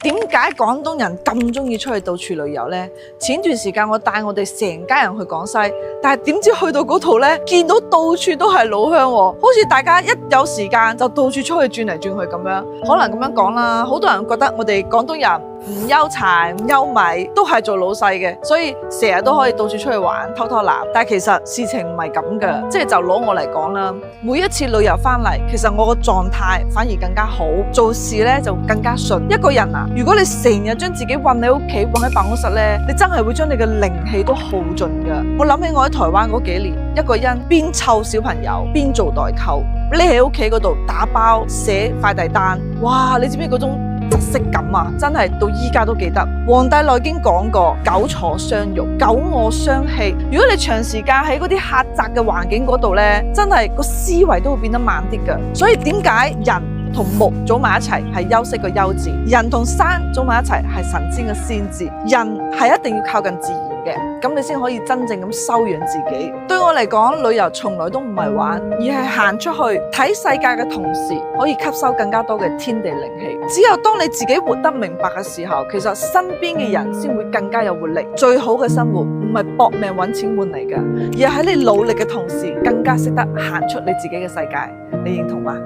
點解廣東人咁中意出去到處旅遊呢？前段時間我帶我哋成家人去廣西，但係點知去到嗰度呢，見到到處都係老鄉喎，好似大家一有時間就到處出去轉嚟轉去咁樣。可能咁樣講啦，好多人覺得我哋廣東人唔憂柴唔憂米，都係做老細嘅，所以成日都可以到處出去玩偷偷懶。但係其實事情唔係咁嘅，即係就攞我嚟講啦，每一次旅遊翻嚟，其實我個狀態反而更加好，做事咧就更加順。一個人啊，如果你成日將自己韞喺屋企，韞喺辦公室咧，你真係會將你嘅靈氣都耗盡噶。我諗起我喺台灣嗰幾年，一個人邊湊小朋友邊做代購，匿喺屋企嗰度打包寫快遞單，哇！你知唔知嗰種窒息感啊，真係到依家都記得。《黃帝內經》講過，久坐相欲，久臥相氣。如果你長時間喺嗰啲狹窄嘅環境嗰度咧，真係個思維都會變得慢啲㗎。所以點解人同木組埋一齊係休息個休字，人同山組埋一齊係神仙嘅仙字。人係一定要靠近自然嘅，咁你先可以真正咁修養自己。對我嚟講，旅遊從來都唔係玩，而係行出去睇世界嘅同時，可以吸收更加多嘅天地靈氣。只有當你自己活得明白嘅時候，其實身邊嘅人先會更加有活力。最好嘅生活唔係搏命揾錢換嚟㗎，而係喺你努力嘅同時，更加識得行出你自己嘅世界。你認同嗎？